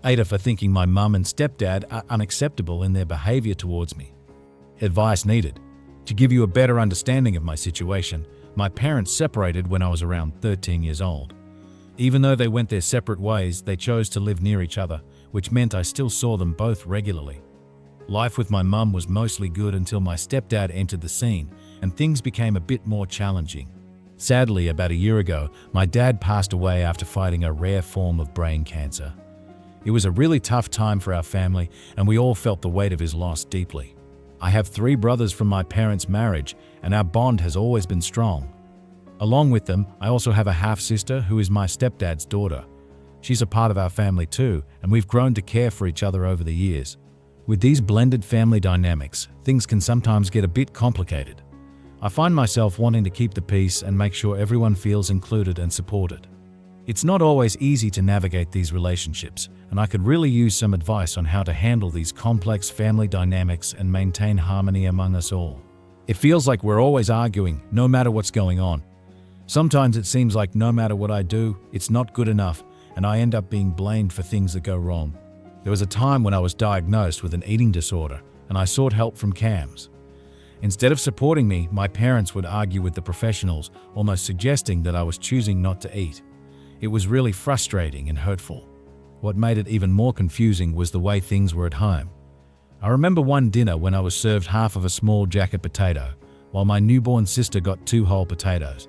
AITAH for thinking my mum and stepdad are unacceptable in their behaviour towards me. Advice needed. To give you a better understanding of my situation, my parents separated when I was around 13 years old. Even though they went their separate ways, they chose to live near each other, which meant I still saw them both regularly. Life with my mum was mostly good until my stepdad entered the scene, and things became a bit more challenging. Sadly, about a year ago, my dad passed away after fighting a rare form of brain cancer. It was a really tough time for our family, and we all felt the weight of his loss deeply. I have 3 brothers from my parents' marriage, and our bond has always been strong. Along with them, I also have a half-sister who is my stepdad's daughter. She's a part of our family too, and we've grown to care for each other over the years. With these blended family dynamics, things can sometimes get a bit complicated. I find myself wanting to keep the peace and make sure everyone feels included and supported. It's not always easy to navigate these relationships, and I could really use some advice on how to handle these complex family dynamics and maintain harmony among us all. It feels like we're always arguing, no matter what's going on. Sometimes it seems like no matter what I do, it's not good enough, and I end up being blamed for things that go wrong. There was a time when I was diagnosed with an eating disorder, and I sought help from CAMS. Instead of supporting me, my parents would argue with the professionals, almost suggesting that I was choosing not to eat. It was really frustrating and hurtful. What made it even more confusing was the way things were at home. I remember one dinner when I was served half of a small jacket potato, while my newborn sister got 2 whole potatoes.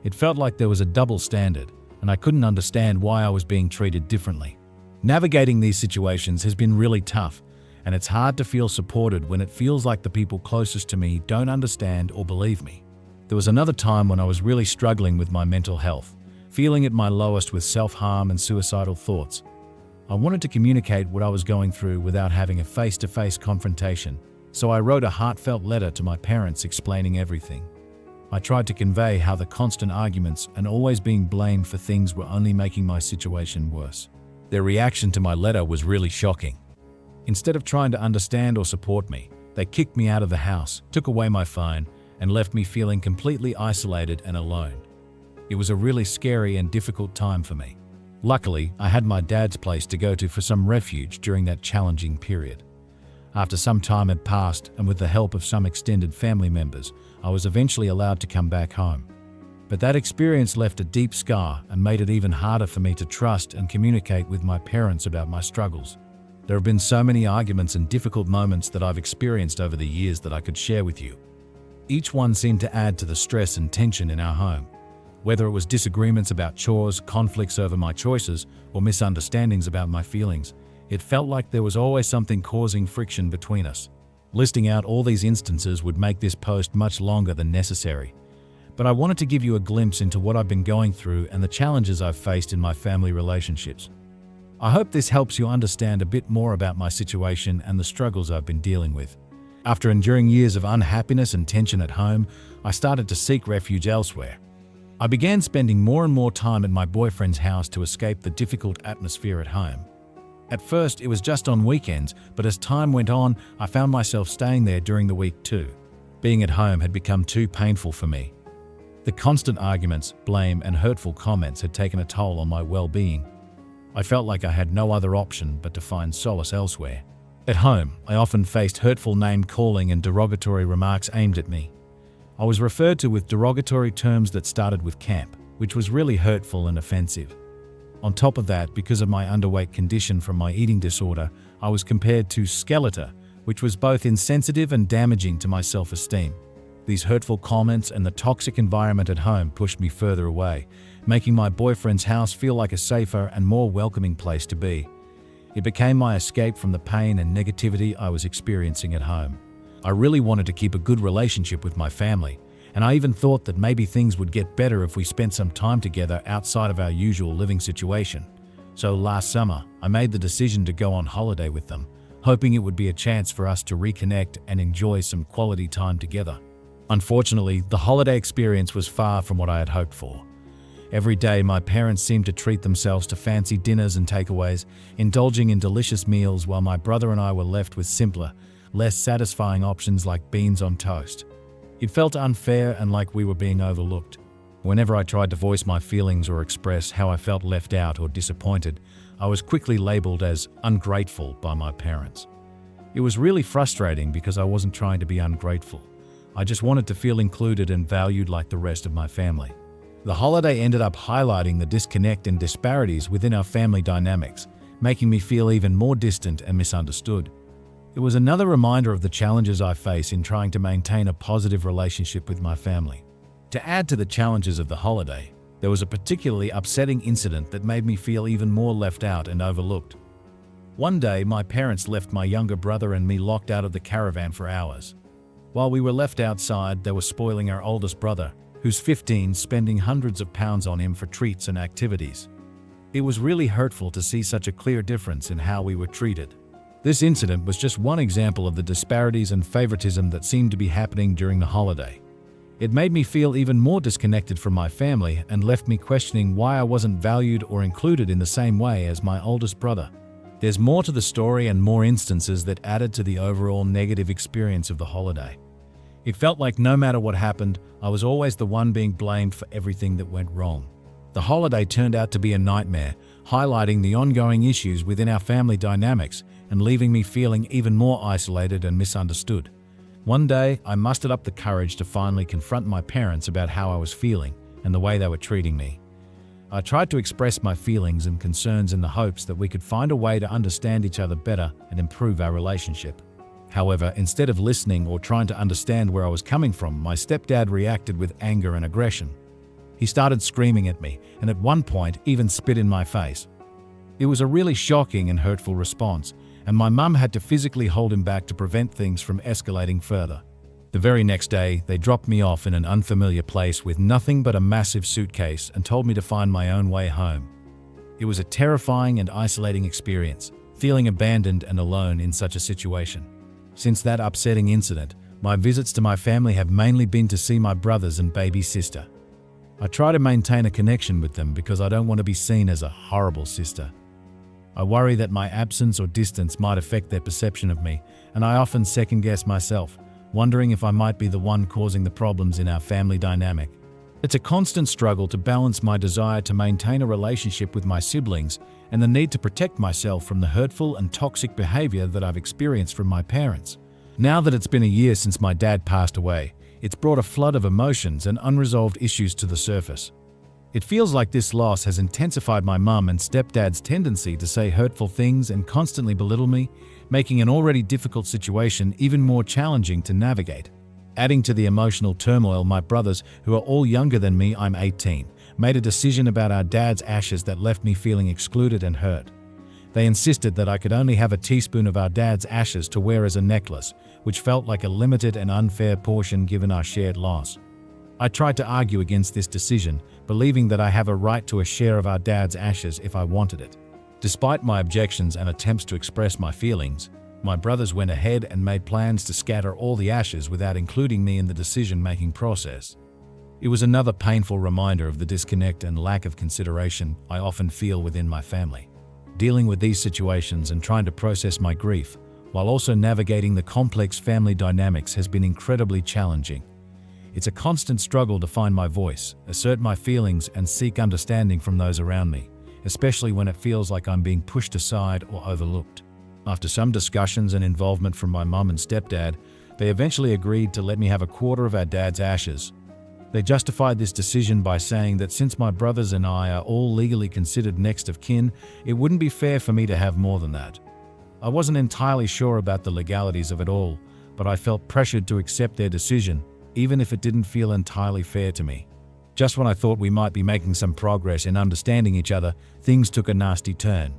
It felt like there was a double standard, and I couldn't understand why I was being treated differently. Navigating these situations has been really tough, and it's hard to feel supported when it feels like the people closest to me don't understand or believe me. There was another time when I was really struggling with my mental health, feeling at my lowest with self-harm and suicidal thoughts. I wanted to communicate what I was going through without having a face-to-face confrontation, so I wrote a heartfelt letter to my parents explaining everything. I tried to convey how the constant arguments and always being blamed for things were only making my situation worse. Their reaction to my letter was really shocking. Instead of trying to understand or support me, they kicked me out of the house, took away my phone, and left me feeling completely isolated and alone. It was a really scary and difficult time for me. Luckily, I had my dad's place to go to for some refuge during that challenging period. After some time had passed, and with the help of some extended family members, I was eventually allowed to come back home. But that experience left a deep scar and made it even harder for me to trust and communicate with my parents about my struggles. There have been so many arguments and difficult moments that I've experienced over the years that I could share with you. Each one seemed to add to the stress and tension in our home. Whether it was disagreements about chores, conflicts over my choices, or misunderstandings about my feelings, it felt like there was always something causing friction between us. Listing out all these instances would make this post much longer than necessary. But I wanted to give you a glimpse into what I've been going through and the challenges I've faced in my family relationships. I hope this helps you understand a bit more about my situation and the struggles I've been dealing with. After enduring years of unhappiness and tension at home, I started to seek refuge elsewhere. I began spending more and more time at my boyfriend's house to escape the difficult atmosphere at home. At first, it was just on weekends, but as time went on, I found myself staying there during the week too. Being at home had become too painful for me. The constant arguments, blame, and hurtful comments had taken a toll on my well-being. I felt like I had no other option but to find solace elsewhere. At home, I often faced hurtful name-calling and derogatory remarks aimed at me. I was referred to with derogatory terms that started with camp, which was really hurtful and offensive. On top of that, because of my underweight condition from my eating disorder, I was compared to skeletor, which was both insensitive and damaging to my self-esteem. These hurtful comments and the toxic environment at home pushed me further away, making my boyfriend's house feel like a safer and more welcoming place to be. It became my escape from the pain and negativity I was experiencing at home. I really wanted to keep a good relationship with my family, and I even thought that maybe things would get better if we spent some time together outside of our usual living situation. So last summer, I made the decision to go on holiday with them, hoping it would be a chance for us to reconnect and enjoy some quality time together. Unfortunately, the holiday experience was far from what I had hoped for. Every day, my parents seemed to treat themselves to fancy dinners and takeaways, indulging in delicious meals while my brother and I were left with simpler, less satisfying options like beans on toast. It felt unfair and like we were being overlooked. Whenever I tried to voice my feelings or express how I felt left out or disappointed, I was quickly labeled as ungrateful by my parents. It was really frustrating because I wasn't trying to be ungrateful. I just wanted to feel included and valued like the rest of my family. The holiday ended up highlighting the disconnect and disparities within our family dynamics, making me feel even more distant and misunderstood. It was another reminder of the challenges I face in trying to maintain a positive relationship with my family. To add to the challenges of the holiday, there was a particularly upsetting incident that made me feel even more left out and overlooked. One day, my parents left my younger brother and me locked out of the caravan for hours. While we were left outside, they were spoiling our oldest brother, who's 15, spending hundreds of pounds on him for treats and activities. It was really hurtful to see such a clear difference in how we were treated. This incident was just one example of the disparities and favoritism that seemed to be happening during the holiday. It made me feel even more disconnected from my family and left me questioning why I wasn't valued or included in the same way as my oldest brother. There's more to the story and more instances that added to the overall negative experience of the holiday. It felt like no matter what happened, I was always the one being blamed for everything that went wrong. The holiday turned out to be a nightmare, highlighting the ongoing issues within our family dynamics and leaving me feeling even more isolated and misunderstood. One day, I mustered up the courage to finally confront my parents about how I was feeling and the way they were treating me. I tried to express my feelings and concerns in the hopes that we could find a way to understand each other better and improve our relationship. However, instead of listening or trying to understand where I was coming from, my stepdad reacted with anger and aggression. He started screaming at me and at one point even spit in my face. It was a really shocking and hurtful response, and my mum had to physically hold him back to prevent things from escalating further. The very next day, they dropped me off in an unfamiliar place with nothing but a massive suitcase and told me to find my own way home. It was a terrifying and isolating experience, feeling abandoned and alone in such a situation. Since that upsetting incident, my visits to my family have mainly been to see my brothers and baby sister. I try to maintain a connection with them because I don't want to be seen as a horrible sister. I worry that my absence or distance might affect their perception of me, and I often second-guess myself, wondering if I might be the one causing the problems in our family dynamic. It's a constant struggle to balance my desire to maintain a relationship with my siblings and the need to protect myself from the hurtful and toxic behavior that I've experienced from my parents. Now that it's been a year since my dad passed away, it's brought a flood of emotions and unresolved issues to the surface. It feels like this loss has intensified my mum and stepdad's tendency to say hurtful things and constantly belittle me, making an already difficult situation even more challenging to navigate. Adding to the emotional turmoil, my brothers, who are all younger than me, I'm 18, made a decision about our dad's ashes that left me feeling excluded and hurt. They insisted that I could only have a teaspoon of our dad's ashes to wear as a necklace, which felt like a limited and unfair portion given our shared loss. I tried to argue against this decision, believing that I have a right to a share of our dad's ashes if I wanted it. Despite my objections and attempts to express my feelings, my brothers went ahead and made plans to scatter all the ashes without including me in the decision-making process. It was another painful reminder of the disconnect and lack of consideration I often feel within my family. Dealing with these situations and trying to process my grief, while also navigating the complex family dynamics, has been incredibly challenging. It's a constant struggle to find my voice, assert my feelings, and seek understanding from those around me, especially when it feels like I'm being pushed aside or overlooked. After some discussions and involvement from my mum and stepdad, they eventually agreed to let me have a quarter of our dad's ashes. They justified this decision by saying that since my brothers and I are all legally considered next of kin, it wouldn't be fair for me to have more than that. I wasn't entirely sure about the legalities of it all, but I felt pressured to accept their decision, even if it didn't feel entirely fair to me. Just when I thought we might be making some progress in understanding each other, things took a nasty turn.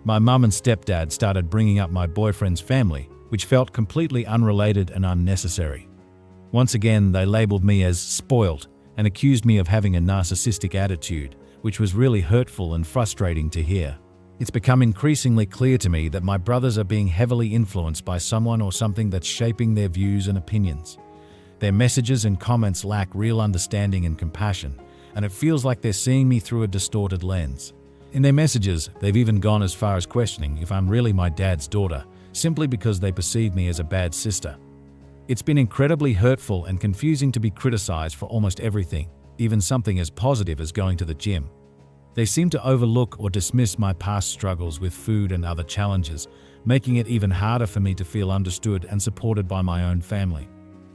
My mum and stepdad started bringing up my boyfriend's family, which felt completely unrelated and unnecessary. Once again, they labeled me as spoiled and accused me of having a narcissistic attitude, which was really hurtful and frustrating to hear. It's become increasingly clear to me that my brothers are being heavily influenced by someone or something that's shaping their views and opinions. Their messages and comments lack real understanding and compassion, and it feels like they're seeing me through a distorted lens. In their messages, they've even gone as far as questioning if I'm really my dad's daughter, simply because they perceive me as a bad sister. It's been incredibly hurtful and confusing to be criticized for almost everything, even something as positive as going to the gym. They seem to overlook or dismiss my past struggles with food and other challenges, making it even harder for me to feel understood and supported by my own family.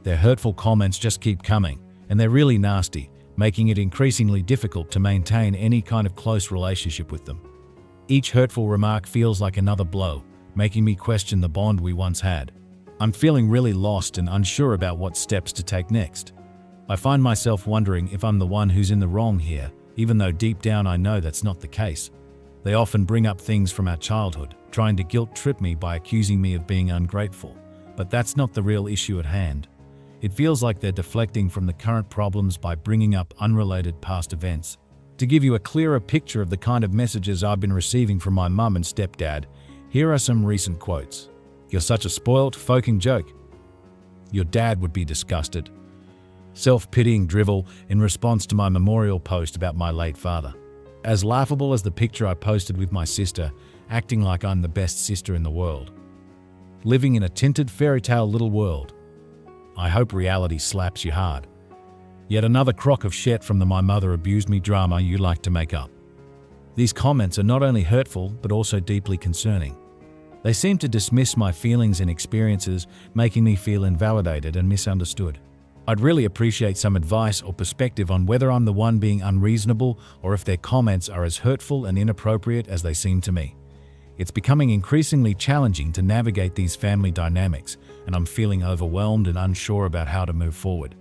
Their hurtful comments just keep coming, and they're really nasty, making it increasingly difficult to maintain any kind of close relationship with them. Each hurtful remark feels like another blow, making me question the bond we once had. I'm feeling really lost and unsure about what steps to take next. I find myself wondering if I'm the one who's in the wrong here, even though deep down I know that's not the case. They often bring up things from our childhood, trying to guilt-trip me by accusing me of being ungrateful. But that's not the real issue at hand. It feels like they're deflecting from the current problems by bringing up unrelated past events. To give you a clearer picture of the kind of messages I've been receiving from my mum and stepdad, here are some recent quotes. "You're such a spoilt, foking joke." "Your dad would be disgusted." Self-pitying drivel in response to my memorial post about my late father. "As laughable as the picture I posted with my sister, acting like I'm the best sister in the world. Living in a tinted fairy tale little world. I hope reality slaps you hard. Yet another crock of shit from the 'my mother abused me' drama you like to make up." These comments are not only hurtful, but also deeply concerning. They seem to dismiss my feelings and experiences, making me feel invalidated and misunderstood. I'd really appreciate some advice or perspective on whether I'm the one being unreasonable or if their comments are as hurtful and inappropriate as they seem to me. It's becoming increasingly challenging to navigate these family dynamics, and I'm feeling overwhelmed and unsure about how to move forward.